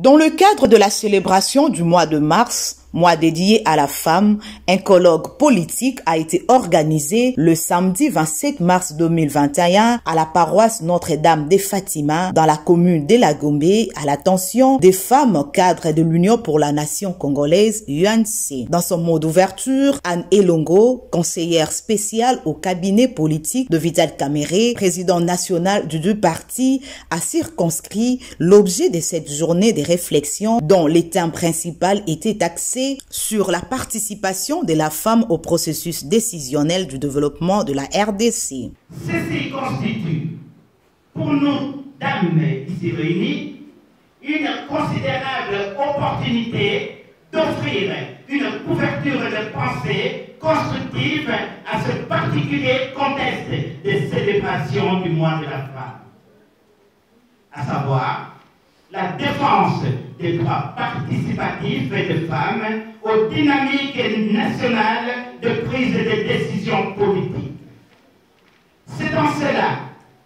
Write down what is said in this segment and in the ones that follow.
Dans le cadre de la célébration du mois de mars, mois dédié à la femme, un colloque politique a été organisé le samedi 27 mars 2021 à la paroisse Notre-Dame de Fatima dans la commune de La Gombe à l'attention des femmes cadres de l'Union pour la Nation congolaise UNC. Dans son mot d'ouverture, Anne Elongo, conseillère spéciale au cabinet politique de Vital Kamerhe, président national du deux partis, a circonscrit l'objet de cette journée de réflexion dont le thème principal était axé sur la participation de la femme au processus décisionnel du développement de la RDC. Ceci constitue, pour nous, dames ici réunies, une considérable opportunité d'offrir une couverture de pensée constructive à ce particulier contexte de célébration du mois de la femme, à savoir la défense des droits participatifs des femmes aux dynamiques nationales de prise de décision politique. C'est dans cela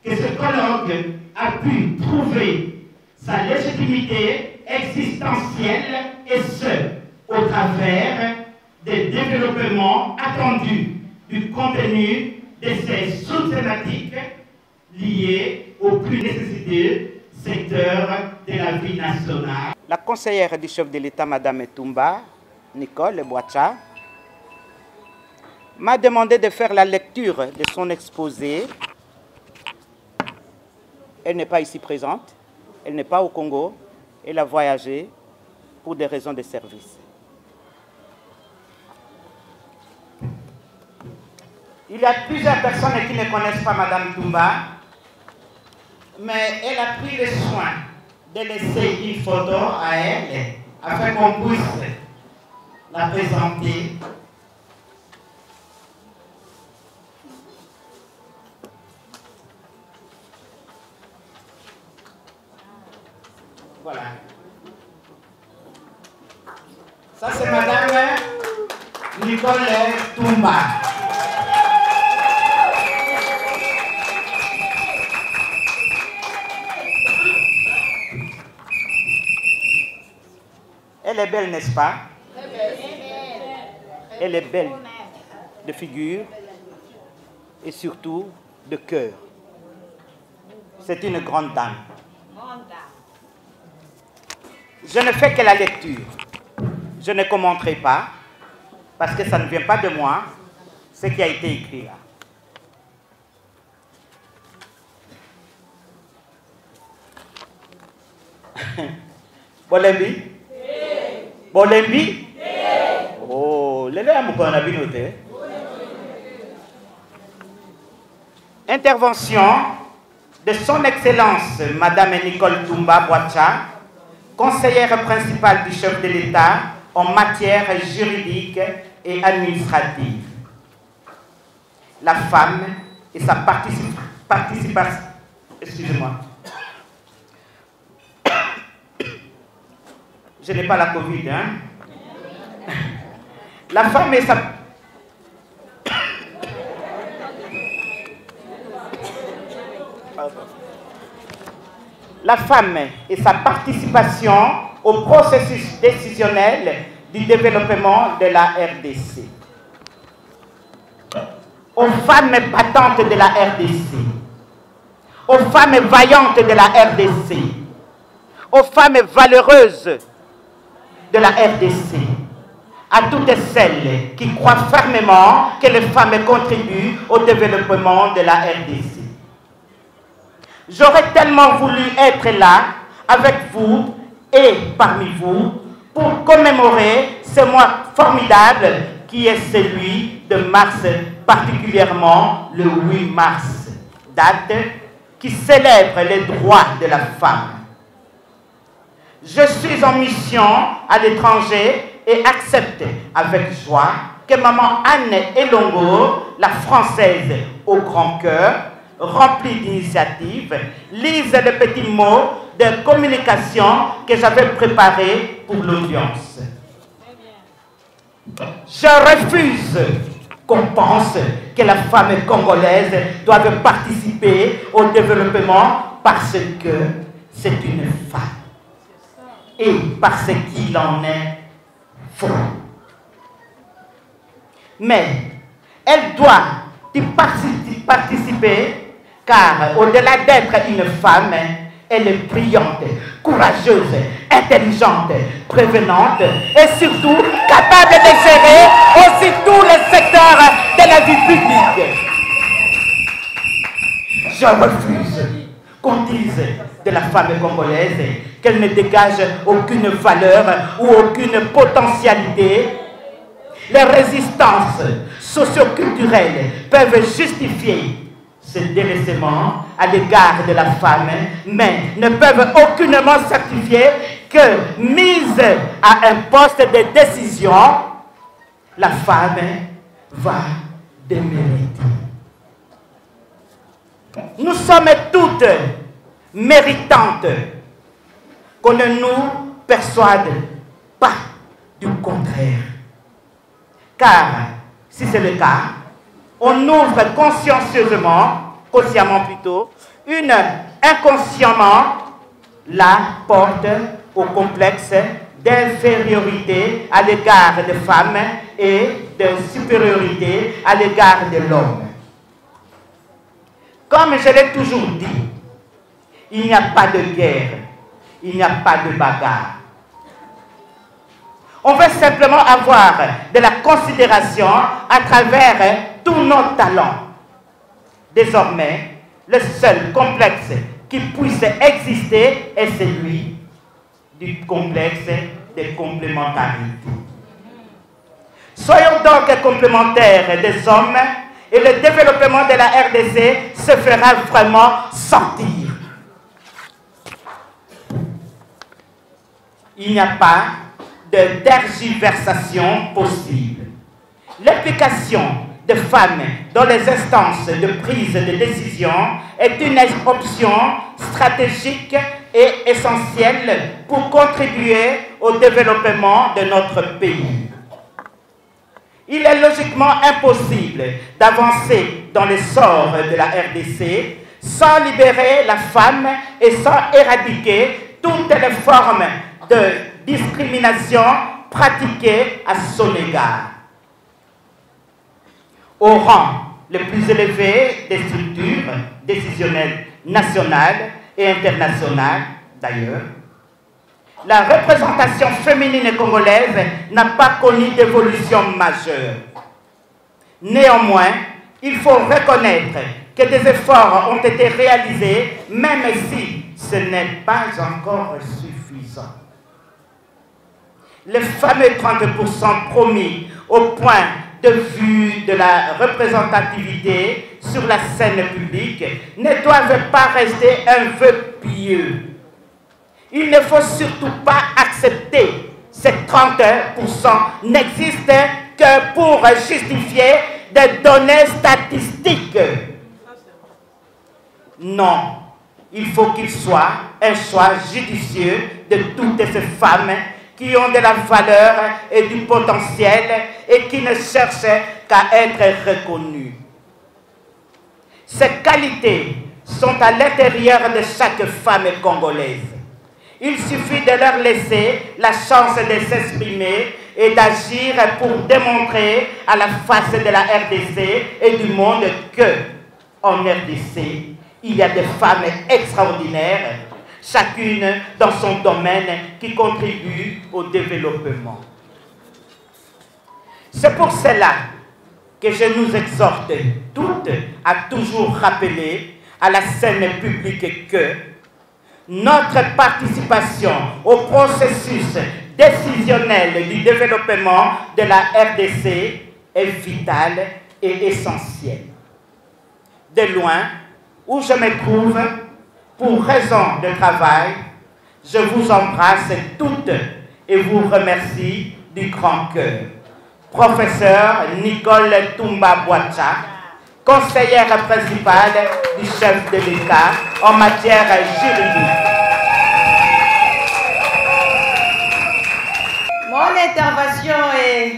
que ce colloque a pu trouver sa légitimité existentielle et ce, au travers des développements attendus du contenu de ces sous-thématiques liées aux plus nécessiteux secteur de la vie nationale. La conseillère du chef de l'État, Madame Etumba, Nicole Boacha, m'a demandé de faire la lecture de son exposé. Elle n'est pas ici présente, elle n'est pas au Congo, elle a voyagé pour des raisons de service. Il y a plusieurs personnes qui ne connaissent pas Madame Tumba, mais elle a pris le soin de laisser une photo à elle afin qu'on puisse la présenter. Voilà. Ça c'est Madame Nicole Tumba. Elle est belle, n'est-ce pas? Elle est belle de figure et surtout de cœur. C'est une grande dame. Je ne fais que la lecture. Je ne commenterai pas parce que ça ne vient pas de moi, ce qui a été écrit là. Bolembi? Bolembi? Oh, intervention de son Excellence Madame Nicole Tumba Boacha, conseillère principale du chef de l'État en matière juridique et administrative. La femme et sa participation. Excusez-moi. Je n'ai pas la Covid, hein? La femme et sa... La femme et sa participation au processus décisionnel du développement de la RDC. Aux femmes battantes de la RDC. Aux femmes vaillantes de la RDC. Aux femmes valeureuses de la RDC, à toutes celles qui croient fermement que les femmes contribuent au développement de la RDC. J'aurais tellement voulu être là, avec vous et parmi vous, pour commémorer ce mois formidable qui est celui de mars, particulièrement le 8 mars, date qui célèbre les droits de la femme. Je suis en mission à l'étranger et accepte avec joie que maman Anne Elongo, la française au grand cœur, remplie d'initiatives, lise les petits mots de communication que j'avais préparés pour l'audience. Je refuse qu'on pense que la femme congolaise doit participer au développement parce que c'est une femme. et parce qu'il en est faux. Mais elle doit y participer car au-delà d'être une femme, elle est brillante, courageuse, intelligente, prévenante et surtout capable de gérer aussi tous les secteurs de la vie publique. Je refuse qu'on dise de la femme congolaise qu'elle ne dégage aucune valeur ou aucune potentialité. Les résistances socioculturelles peuvent justifier ce délaissement à l'égard de la femme, mais ne peuvent aucunement certifier que, mise à un poste de décision, la femme va démériter. Nous sommes toutes méritantes, qu'on ne nous persuade pas du contraire. Car, si c'est le cas, on ouvre consciemment plutôt, inconsciemment, la porte au complexe d'infériorité à l'égard des femmes et de supériorité à l'égard de l'homme. Comme je l'ai toujours dit, il n'y a pas de guerre, il n'y a pas de bagarre. On veut simplement avoir de la considération à travers tous nos talents. Désormais, le seul complexe qui puisse exister est celui du complexe des complémentarités. Soyons donc complémentaires des hommes et le développement de la RDC se fera vraiment sentir. Il n'y a pas de tergiversation possible. L'implication de femmes dans les instances de prise de décision est une option stratégique et essentielle pour contribuer au développement de notre pays. Il est logiquement impossible d'avancer dans l'essor de la RDC sans libérer la femme et sans éradiquer toutes les formes de discrimination pratiquée à son égard. Au rang le plus élevé des structures décisionnelles nationales et internationales, d'ailleurs, la représentation féminine congolaise n'a pas connu d'évolution majeure. Néanmoins, il faut reconnaître que des efforts ont été réalisés, même si ce n'est pas encore suffisant. Les fameux 30% promis au point de vue de la représentativité sur la scène publique ne doivent pas rester un vœu pieux. Il ne faut surtout pas accepter ces 30% n'existent que pour justifier des données statistiques. Non, il faut qu'il soit un choix judicieux de toutes ces femmes qui ont de la valeur et du potentiel et qui ne cherchent qu'à être reconnues. Ces qualités sont à l'intérieur de chaque femme congolaise. Il suffit de leur laisser la chance de s'exprimer et d'agir pour démontrer à la face de la RDC et du monde que, en RDC, il y a des femmes extraordinaires, chacune dans son domaine qui contribue au développement. C'est pour cela que je nous exhorte toutes à toujours rappeler à la scène publique que notre participation au processus décisionnel du développement de la RDC est vitale et essentielle. De loin où je me trouve, pour raison de travail, je vous embrasse toutes et vous remercie du grand cœur. Professeur Nicole Toumba Boacha, conseillère principale du chef de l'État en matière juridique. Mon intervention est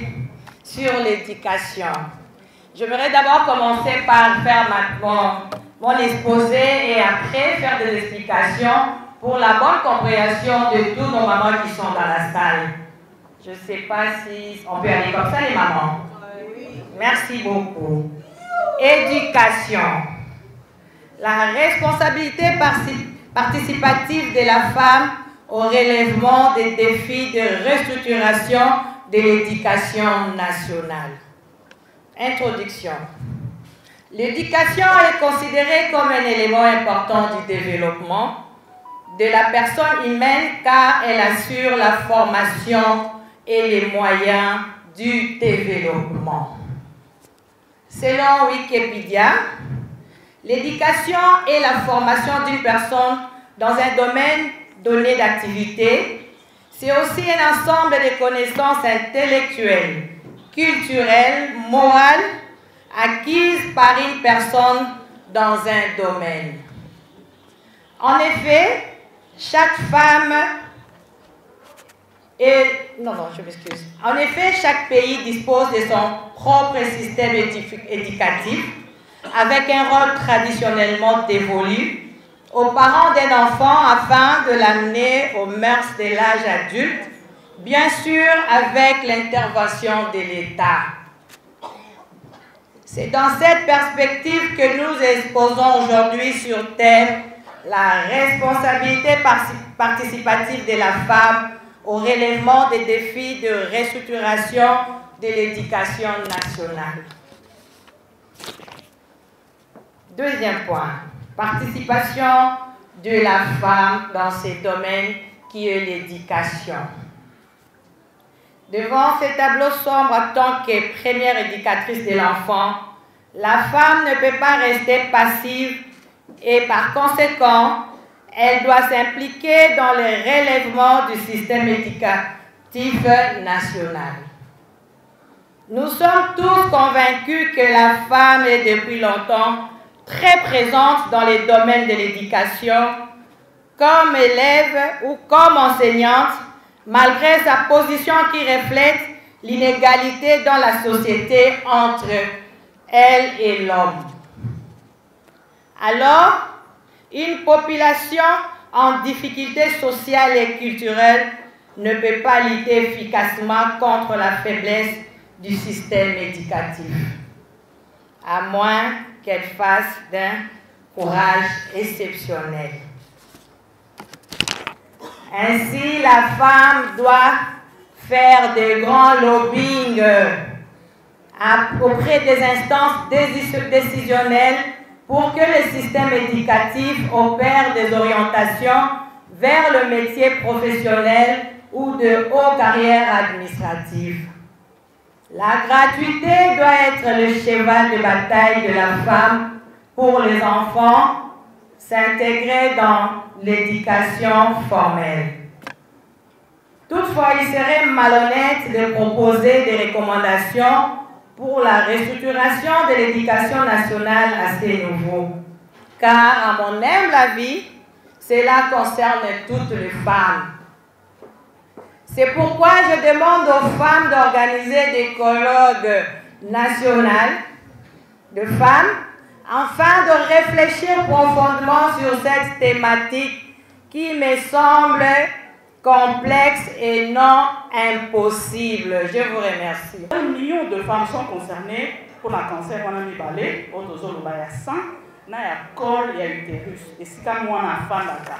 sur l'éducation. J'aimerais d'abord commencer par faire mon exposé et après faire des explications pour la bonne compréhension de tous nos mamans qui sont dans la salle. Je ne sais pas si on peut aller comme ça, les mamans. Merci beaucoup. Éducation. La responsabilité participative de la femme au relèvement des défis de restructuration de l'éducation nationale. Introduction. L'éducation est considérée comme un élément important du développement de la personne humaine car elle assure la formation et les moyens du développement. Selon Wikipédia, l'éducation est la formation d'une personne dans un domaine donné d'activité. C'est aussi un ensemble de connaissances intellectuelles, culturelles, morales, acquises par une personne dans un domaine. En effet, chaque femme En effet, chaque pays dispose de son propre système éducatif avec un rôle traditionnellement dévolu aux parents d'un enfant afin de l'amener aux mœurs de l'âge adulte, bien sûr avec l'intervention de l'État. C'est dans cette perspective que nous exposons aujourd'hui sur thème la responsabilité participative de la femme au relèvement des défis de restructuration de l'éducation nationale. Deuxième point, participation de la femme dans ces domaines qui est l'éducation. Devant ces tableaux sombres en tant que première éducatrice de l'enfant, la femme ne peut pas rester passive et par conséquent, elle doit s'impliquer dans le relèvement du système éducatif national. Nous sommes tous convaincus que la femme est depuis longtemps très présente dans les domaines de l'éducation, comme élève ou comme enseignante, malgré sa position qui reflète l'inégalité dans la société entre elle et l'homme. Alors, une population en difficulté sociale et culturelle ne peut pas lutter efficacement contre la faiblesse du système éducatif, à moins qu'elle fasse d'un courage exceptionnel. Ainsi, la femme doit faire de grands lobbying auprès des instances décisionnelles pour que le système éducatif opère des orientations vers le métier professionnel ou de haute carrière administrative. La gratuité doit être le cheval de bataille de la femme pour les enfants s'intégrer dans l'éducation formelle. Toutefois, il serait malhonnête de proposer des recommandations pour la restructuration de l'éducation nationale à ces niveaux, car à mon humble avis, cela concerne toutes les femmes. C'est pourquoi je demande aux femmes d'organiser des colloques nationaux de femmes afin de réfléchir profondément sur cette thématique qui me semble complexe et non impossible. Je vous remercie. 1 million de femmes sont concernées pour le cancer on a mis balai, autozolo baya sang, na ya col ya utérus. Et si comme moi na femme là,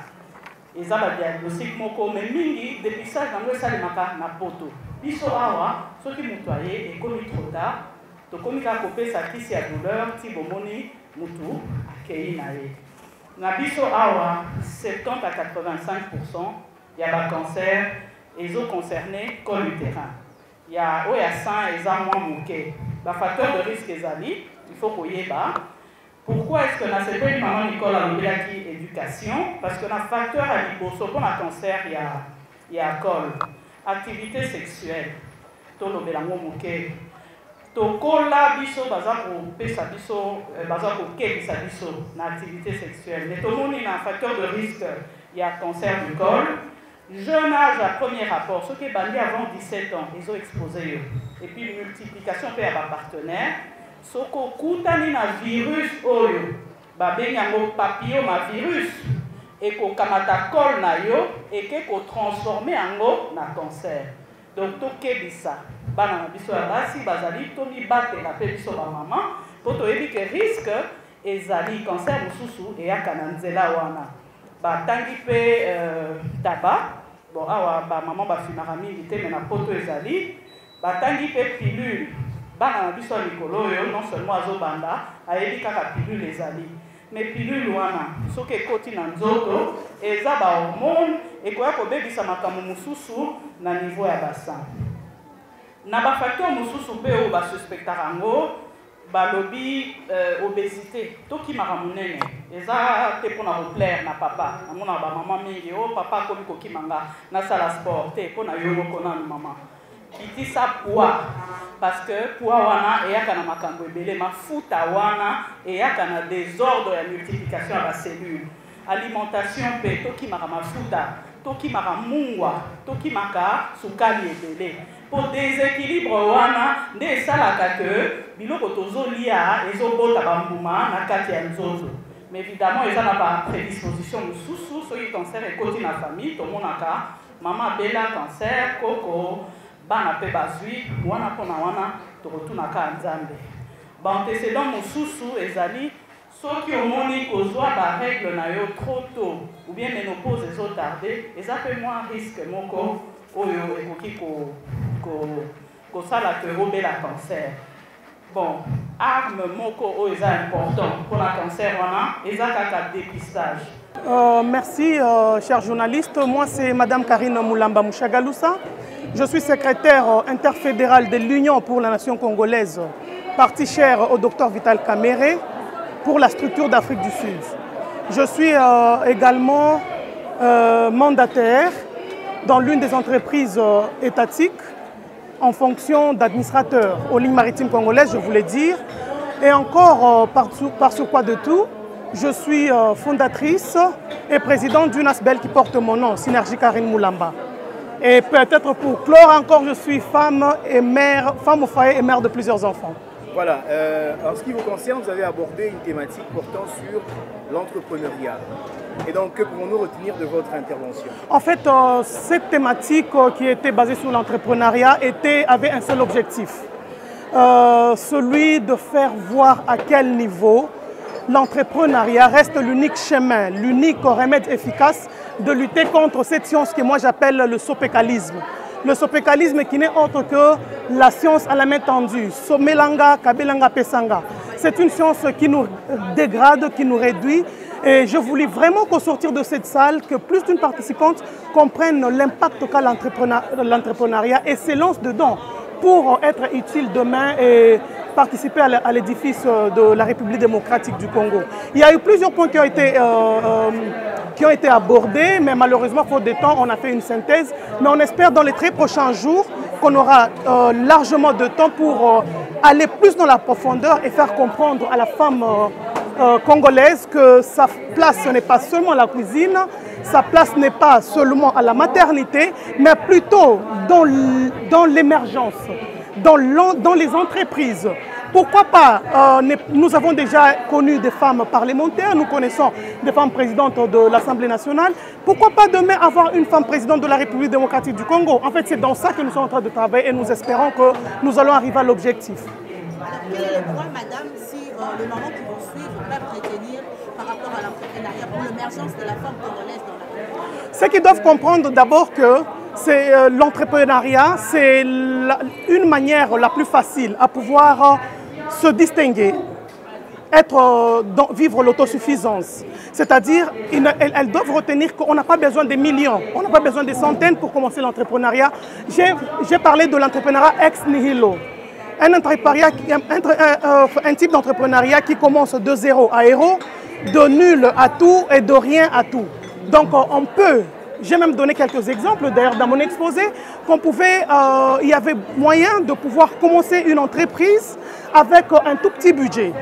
ils ont le diagnostic moko mais mingi dépistage dans le salle maka na poto. Biso awa, ceux qui mutoyé et comme trop tard, to comme ka kopé sa kisi ya douleur, ti bomoni mutu akei na ye. Na biso awa 70 à 85%. Il y a le cancer, les os concernés, col utérin. Il y a sang et moins mouqué. Le facteur de risque est ali, il faut qu'on y ait. Pourquoi est-ce que dans cette pays, maman Nicole a dit éducation? Parce que dans le facteur à l'hyposo, pour le cancer, il y a col. Activité sexuelle. Tout le bélango mouqué. Tout cola biso, baza pour pesa biso, baza pour ke bisa biso, dans l'activité sexuelle. Mais tout le monde a un facteur de risque, il y a cancer du col. Jeune âge, à premier rapport, ceux qui sont bandés avant 17 ans, ils ont exposé. Et puis, multiplication peut avoir partenaire. Ce qui est un virus, il y a un papillomavirus. et qu'on kamata col na yo et qu'on transformer en go na cancer. Donc tout kebisa bana na biso ya basi bazali to mi bate na pe biso ba maman pour to yebi que risque ezali cancer mususu et yakana nzela wana ba tangi pe tabac bon awa ba maman ba finara mingi te mais na poto ezali ba tangi pe pilule bana na biso likolo yo non seulement azobanda ayebi kaka pilule ezali mais pilule wana soki ekoti na nzoto eza ba hormone ekoya kobebisa makambo mususu na niveau ya basan na ba facteur mususu pe o ba suspectaka yango balobi obésité toki maka munene eza te mpona koplaire na papa namona ba mama mingi o papa akomi kokimanga nasala sport te mpona yo moko nanu mama kitisa poids parce que poids wana eyaka na makambo ebele mafuta wana eyaka na désordre ya multiplication ya bacellule alimentation mpe tokimaka mafuta tokimaka mungwa tokimaka sukali ebele po déséquilibre wana nde esalaka ke biloko tozolia ezobota bambuma na kati ya nzoto mais évidemment eza na baprédisposition mosusu soki cancer ekoti na famille tomonaka mama abela cancer koko bana pe bazwi wana mpona wana tokotunaka nzambe baantécédent mosusu ezali soki omoni kozwa barègle na yo trop tôt ou bien ménopause ezotarde eza mpe mwa risque moko oyo ekoki kosala ke obela cancer bon arme moko oyo eza important mpona cancer wana eza kaka dépistage. Merci, cher journaliste. Moi, c'est Madame Karine Moulamba Mouchagaloussa. Je suis secrétaire interfédérale de l'Union pour la nation congolaise, partie chère au docteur Vital Kamerhe pour la structure d'Afrique du Sud. Je suis également mandataire dans l'une des entreprises étatiques en fonction d'administrateur aux lignes maritimes congolaises, je voulais dire. Et encore, par surcroît de tout, je suis fondatrice et présidente d'une ASBEL qui porte mon nom, Synergie Karine Moulamba. Et peut-être pour clore encore, je suis femme et mère, femme au foyer et mère de plusieurs enfants. Voilà, en ce qui vous concerne, vous avez abordé une thématique portant sur l'entrepreneuriat. Et donc, que pouvons-nous retenir de votre intervention? En fait, cette thématique qui était basée sur l'entrepreneuriat avait un seul objectif. Celui de faire voir à quel niveau l'entrepreneuriat reste l'unique chemin, l'unique remède efficace de lutter contre cette science que moi j'appelle le sopécalisme. Le sopécalisme qui n'est autre que la science à la main tendue. Somelanga, kabelanga, pesanga. C'est une science qui nous dégrade, qui nous réduit. Et je voulais vraiment qu'au sortir de cette salle, que plus d'une participante comprenne l'impact qu'a l'entrepreneuriat et se dedans pour être utile demain et participer à l'édifice de la République démocratique du Congo. Il y a eu plusieurs points qui ont été abordés, mais malheureusement, faute de temps, on a fait une synthèse. Mais on espère dans les très prochains jours qu'on aura largement de temps pour aller plus dans la profondeur et faire comprendre à la femme congolaise que sa place, ce n'est pas seulement la cuisine, sa place n'est pas seulement à la maternité, mais plutôt dans l'émergence, dans les entreprises. Pourquoi pas, nous avons déjà connu des femmes parlementaires, nous connaissons des femmes présidentes de l'Assemblée nationale. Pourquoi pas demain avoir une femme présidente de la République démocratique du Congo? En fait, c'est dans ça que nous sommes en train de travailler et nous espérons que nous allons arriver à l'objectif. Quel est le point, madame, si les mamans qui vont suivre peuvent retenir par rapport à l'entrepreneuriat pour l'émergence de la femme congolaise dans la vie? C'est qu'ils doivent comprendre d'abord que l'entrepreneuriat, c'est une manière la plus facile à pouvoir se distinguer, vivre l'autosuffisance. C'est-à-dire, elles doivent retenir qu'on n'a pas besoin de millions, on n'a pas besoin de centaines pour commencer l'entrepreneuriat. J'ai parlé de l'entrepreneuriat ex nihilo. Un type d'entrepreneuriat qui commence de zéro à héros, de nul à tout et de rien à tout. Donc on peut, j'ai même donné quelques exemples d'ailleurs dans mon exposé, il y avait moyen de pouvoir commencer une entreprise avec un tout petit budget.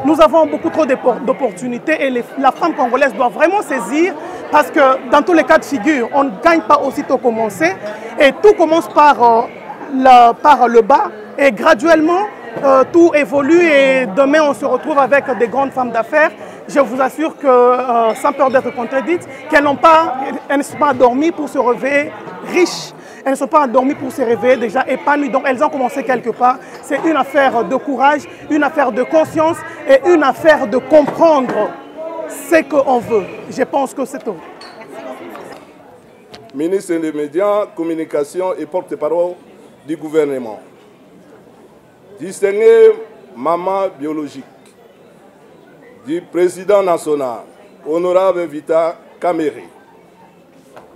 Nous avons beaucoup trop d'opportunités et la femme congolaise doit vraiment saisir parce que dans tous les cas de figure, on ne gagne pas aussitôt commencer et tout commence par le bas et graduellement tout évolue et demain on se retrouve avec des grandes femmes d'affaires. je vous assure que, sans peur d'être contredite, elles ne sont pas endormies pour se réveiller riches. Elles ne sont pas endormies pour se réveiller déjà épanouies. Donc elles ont commencé quelque part. C'est une affaire de courage, une affaire de conscience et une affaire de comprendre ce qu'on veut. Je pense que c'est tout. Ministre des Médias, Communication et porte-parole du gouvernement. Distingué maman biologique du président national, honorable Vita Kamere,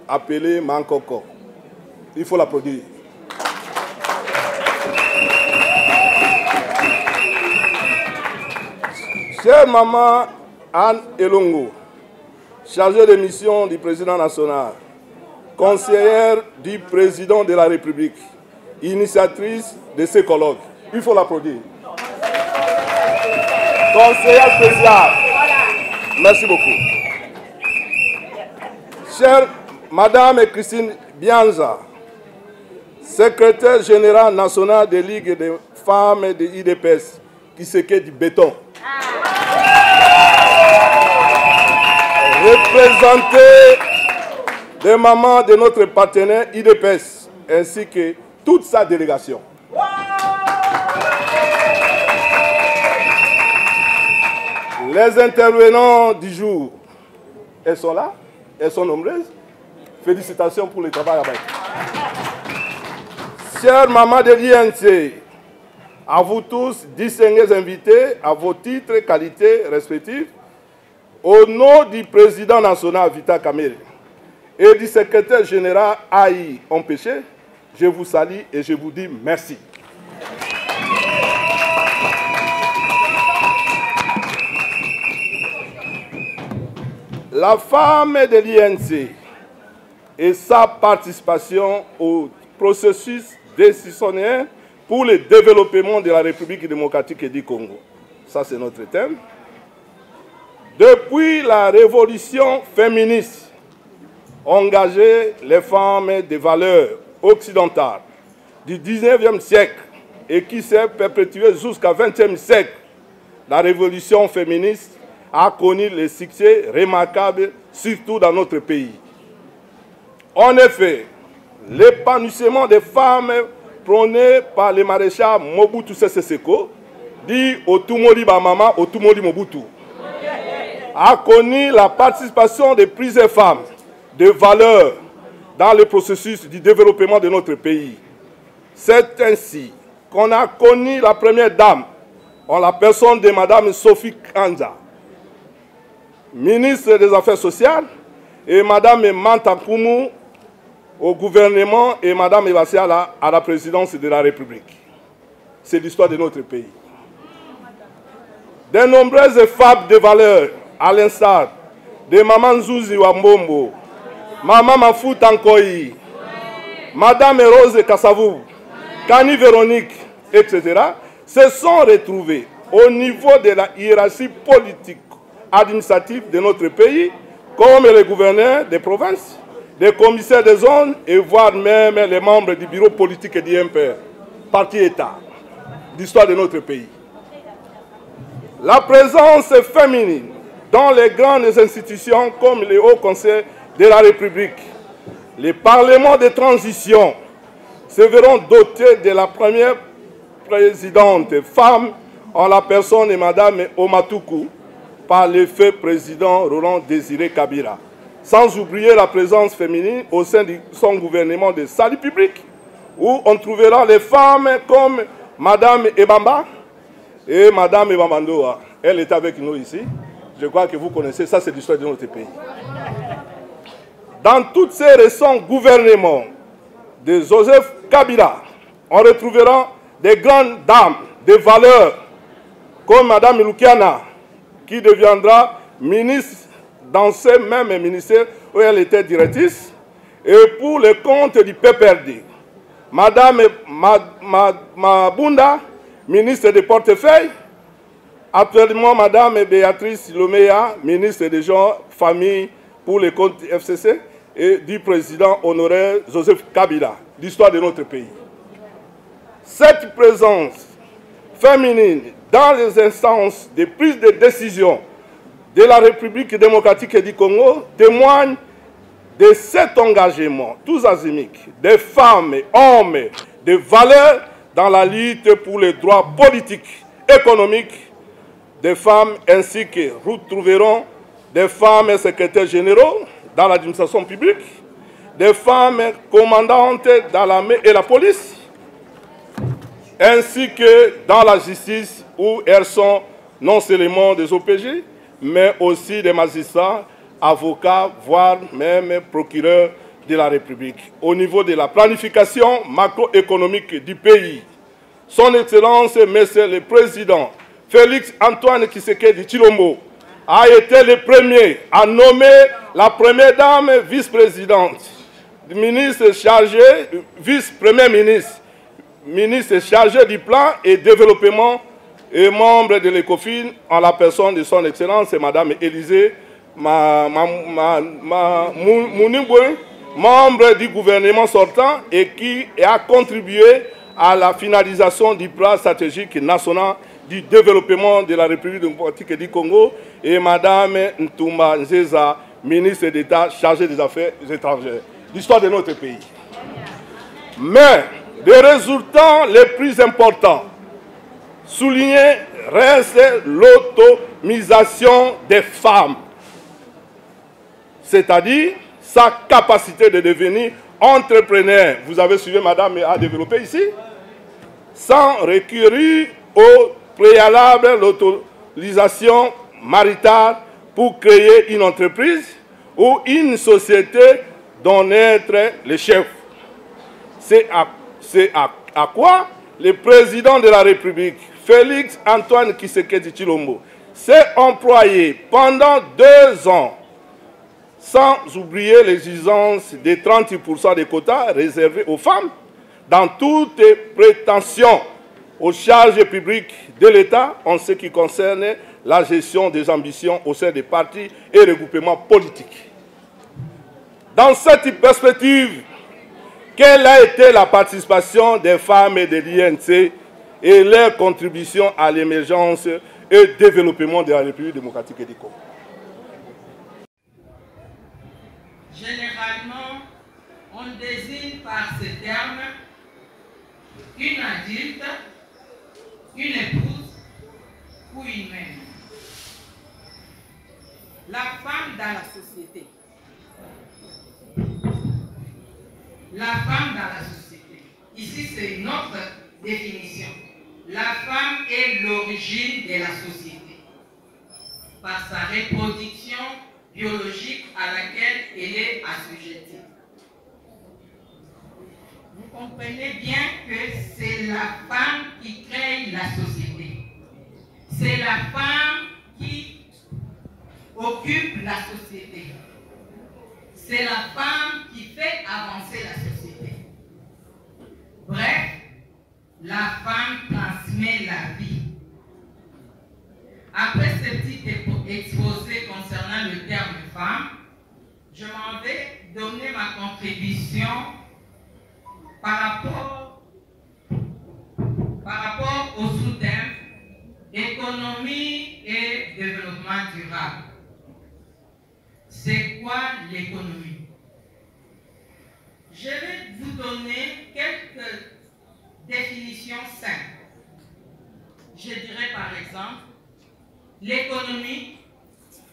appelé Mankoko. Il faut l'applaudir. Chère maman Anne Elongo, chargée de mission du président national, conseillère du président de la République, initiatrice de ces colloques. Il faut l'applaudir. Conseillère spéciale. Merci beaucoup. Chère Madame Christine Bianza, secrétaire générale nationale des Ligues des femmes et de l'IDPS, qui se quai du béton. Représentée des mamans de notre partenaire IDPS, ainsi que toute sa délégation. Les intervenants du jour, elles sont là, elles sont nombreuses. Félicitations pour le travail avec. Chères mamans de l'INC, à vous tous, distingués invités, à vos titres et qualités respectifs, au nom du président national Vita Kamere et du secrétaire général Aïe Empêché, je vous salue et je vous dis merci. La femme de l'INC et sa participation au processus décisionnaire pour le développement de la République démocratique du Congo. Ça, c'est notre thème. Depuis la révolution féministe, engager les femmes des valeurs occidentales du 19e siècle et qui s'est perpétuée jusqu'au 20e siècle, la révolution féministe a connu le succès remarquable, surtout dans notre pays. En effet, l'épanouissement des femmes prôné par le maréchal Mobutu Sese Seko, dit Otumoli Bamama, Otumoli Mobutu, a connu la participation de plusieurs femmes de valeur dans le processus du développement de notre pays. C'est ainsi qu'on a connu la première dame, en la personne de Mme Sophie Kanza, ministre des Affaires sociales, et Mme Manta Koumou au gouvernement et Mme Evassiala à la présidence de la République. C'est l'histoire de notre pays. De nombreuses femmes de valeur, à l'instar de Maman Zouzi Wambombo, Maman Mafuta Nkoyi, Madame Rose Kassavou, Kani Véronique, etc., se sont retrouvées au niveau de la hiérarchie politique administrative de notre pays, comme les gouverneurs des provinces, des commissaires des zones et voire même les membres du bureau politique et du MPR, parti-État, d'histoire de notre pays. La présence féminine dans les grandes institutions comme le Haut Conseil de la République, les parlements de transition se verront dotés de la première présidente femme en la personne de Mme Omatuku par le feu président Roland Désiré Kabila. Sans oublier la présence féminine au sein de son gouvernement de salut public, où on trouvera les femmes comme Mme Ebamba et Mme Ebambandoa. Elle est avec nous ici. Je crois que vous connaissez, ça c'est l'histoire de notre pays. Dans tous ces récents gouvernements de Joseph Kabila, on retrouvera des grandes dames de valeur, comme Mme Lukiana, qui deviendra ministre dans ce même ministère où elle était directrice, et pour le compte du PPRD. Mme Mabunda, ministre des portefeuilles, actuellement Mme Béatrice Loméa, ministre des gens, famille pour le compte du FCC, et du président honoraire Joseph Kabila, l'histoire de notre pays. Cette présence féminine dans les instances de prise de décision de la République démocratique du Congo témoigne de cet engagement, tous azimuts, des femmes et hommes, de valeurs dans la lutte pour les droits politiques, économiques des femmes, ainsi que retrouveront des femmes secrétaires généraux dans l'administration publique, des femmes commandantes dans l'armée et la police, ainsi que dans la justice où elles sont non seulement des OPJ, mais aussi des magistrats, avocats, voire même procureurs de la République. Au niveau de la planification macroéconomique du pays, Son Excellence, Monsieur le Président Félix Antoine Tshisekedi Tshilombo a été le premier à nommer la première dame vice-présidente, ministre chargé, vice-premier ministre, ministre chargé du plan et développement et membre de l'ECOFIN en la personne de son Excellence Madame Élisée Mounibwe, membre du gouvernement sortant et qui a contribué à la finalisation du plan stratégique national du développement de la République démocratique du Congo, et Madame Ntouma Nzeza, ministre d'État chargé des Affaires étrangères. L'histoire de notre pays. Mais les résultats les plus importants soulignés restent l'autonomisation des femmes, c'est-à-dire sa capacité de devenir entrepreneur. Vous avez suivi Madame a développé ici, sans recourir au préalable l'autorisation maritale pour créer une entreprise ou une société dont être le chef. C'est à quoi le président de la République, Félix Antoine Tshisekedi Tshilombo, s'est employé pendant 2 ans, sans oublier l'exigence des 30% des quotas réservés aux femmes, dans toutes les prétentions aux charges publiques de l'État en ce qui concerne la gestion des ambitions au sein des partis et regroupements politiques. Dans cette perspective, quelle a été la participation des femmes et de l'INC et leur contribution à l'émergence et au développement de la République démocratique du Congo? Généralement, on désigne par ce terme une adulte, une épouse ou une mère. La femme dans la société. La femme dans la société. Ici, c'est une autre définition. La femme est l'origine de la société par sa reproduction biologique à laquelle elle est assujettie. Vous comprenez bien que c'est la femme qui crée la société. C'est la femme qui occupe la société. C'est la femme qui fait avancer la société. Bref, la femme transmet la vie. Après ce petit exposé concernant le terme femme, je m'en vais donner ma contribution par rapport au sous-thème économie et développement durable. C'est quoi l'économie? Je vais vous donner quelques définitions simples. Je dirais par exemple, l'économie,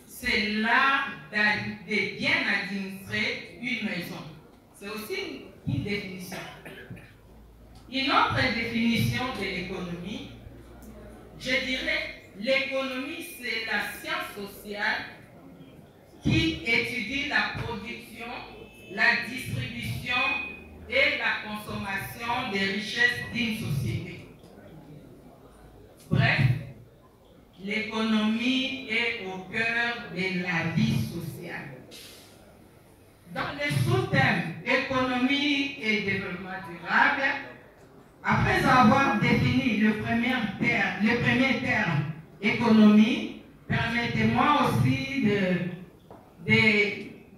c'est l'art de bien administrer une maison. C'est aussi une définition. Une autre définition de l'économie, je dirais, l'économie, c'est la science sociale qui étudie la production, la distribution et la consommation des richesses d'une société. Bref, l'économie est au cœur de la vie sociale. Dans le sous-thème économie et développement durable, après avoir défini le premier terme économie, permettez-moi aussi de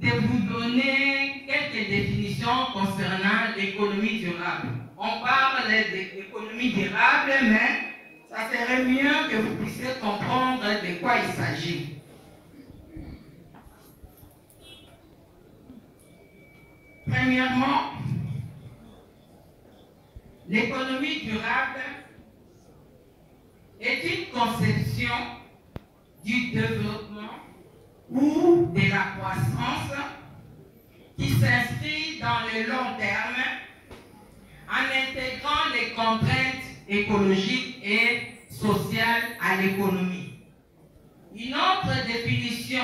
vous donner quelques définitions concernant l'économie durable. On parle d'économie durable, mais ça serait mieux que vous puissiez comprendre de quoi il s'agit. Premièrement, l'économie durable est une conception du développement ou de la croissance qui s'inscrit dans le long terme en intégrant les contraintes écologiques et sociales à l'économie. Une autre définition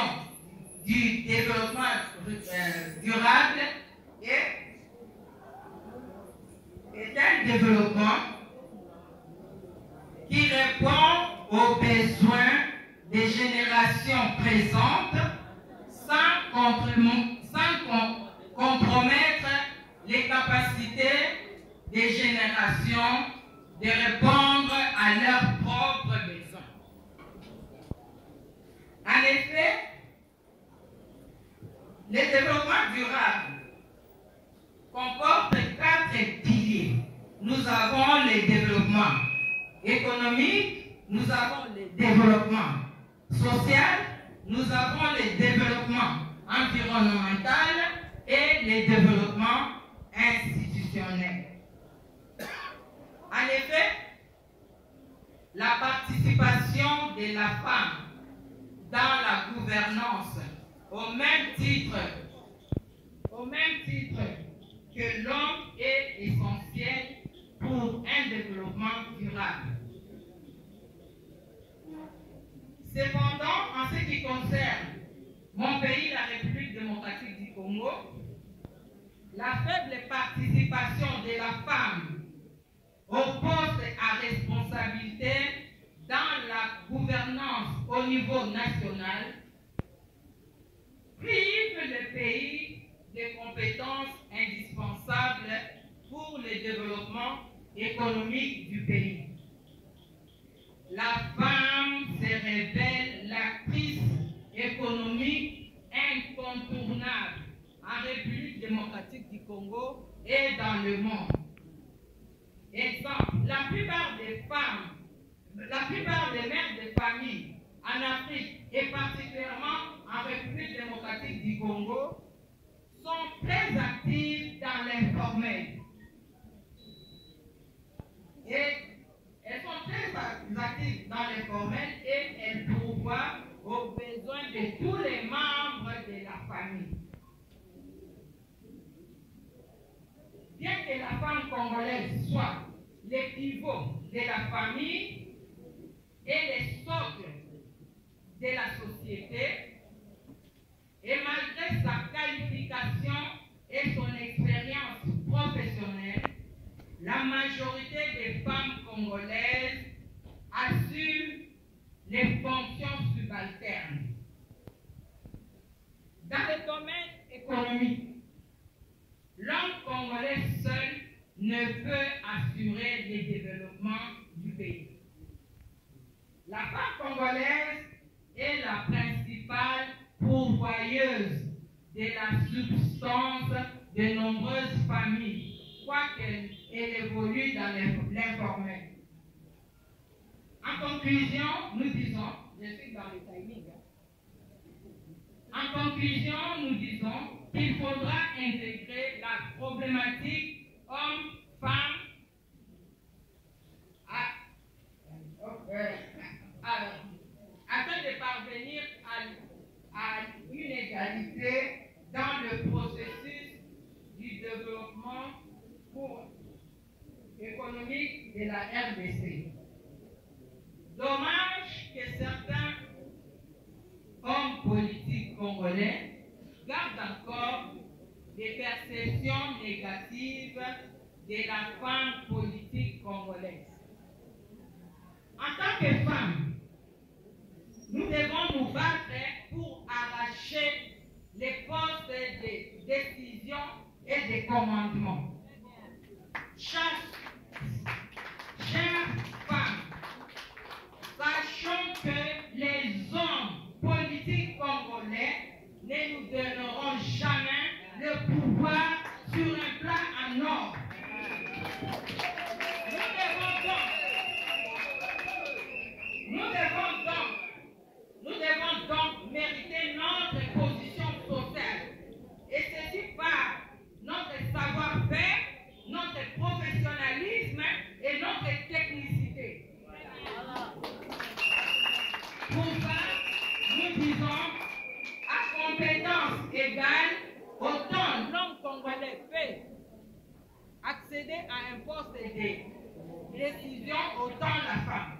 du développement durable est un développement qui répond aux besoins des générations présentes sans compromettre les capacités des générations de répondre à leurs propres besoins. En effet, le développement durable comporte 4 piliers. Nous avons le développement économique, nous avons le développement social, nous avons le développement environnemental et le développement institutionnel. En effet, la participation de la femme dans la gouvernance au même titre que l'homme est essentiel pour un développement durable. Cependant, en ce qui concerne mon pays, la République démocratique du Congo, la faible participation de la femme au poste à responsabilité dans la gouvernance au niveau national prive le pays des compétences indispensables pour le développement économique du pays. La femme se révèle l'actrice économique incontournable en République démocratique du Congo et dans le monde. Exemple, la plupart des mères de famille en Afrique et particulièrement en République démocratique du Congo sont très actives dans l'informel. Et elles sont très actives dans l'informel et elles pourvoient aux besoins de tous les membres de la famille. Bien que la femme congolaise soit le pivot de la famille et le socle de la société, et malgré sa qualification et son expérience professionnelle, la majorité des femmes congolaises assument les fonctions subalternes. Dans le domaine économique, l'homme congolais seul ne peut assurer le développement du pays. La femme congolaise est la principale pourvoyeuse de la substance de nombreuses familles, quoiqu'elle évolue dans l'informel. En conclusion, nous disons, je suis dans le timing, en conclusion, nous disons qu'il faudra intégrer la problématique homme-femme afin de parvenir à une égalité dans le processus du développement économique de la RDC. Dommage que certains hommes politiques congolais gardent encore des perceptions négatives de la femme politique congolaise. En tant que femmes, nous devons nous battre pour arracher les postes de décision et de commandement. Chers femmes, sachons que les hommes politiques congolais ne nous donneront jamais le pouvoir sur un plan en or. Nous devons donc mériter notre position sociale, et ceci par notre accéder à un poste de décision autant la femme.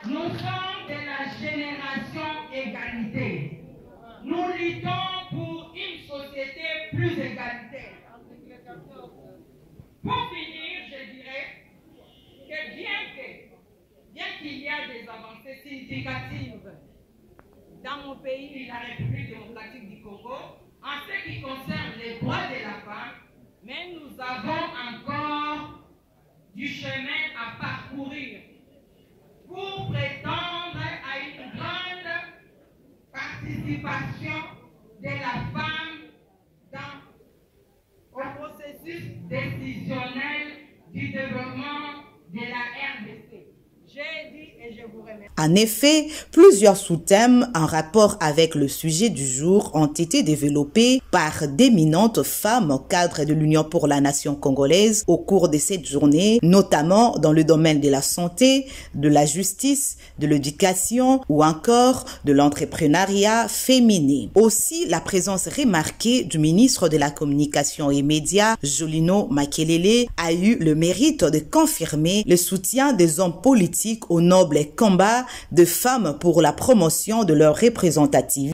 Nous sommes de la génération égalité. Nous luttons pour une société plus égalitaire. Pour finir, je dirais que bien qu'il y a des avancées significatives dans mon pays, la République démocratique du Congo, en ce qui concerne les droits de la femme, mais nous avons encore du chemin à parcourir pour prétendre à une grande participation de la femme au processus décisionnel du développement de la RDC. J'ai dit et je vous remercie. En effet, plusieurs sous-thèmes en rapport avec le sujet du jour ont été développés par d'éminentes femmes au cadre de l'Union pour la nation congolaise au cours de cette journée, notamment dans le domaine de la santé, de la justice, de l'éducation ou encore de l'entrepreneuriat féminin. Aussi, la présence remarquée du ministre de la Communication et Médias, Jolino Makelele, a eu le mérite de confirmer le soutien des hommes politiques au noble combat de femmes pour la promotion de leur représentativité.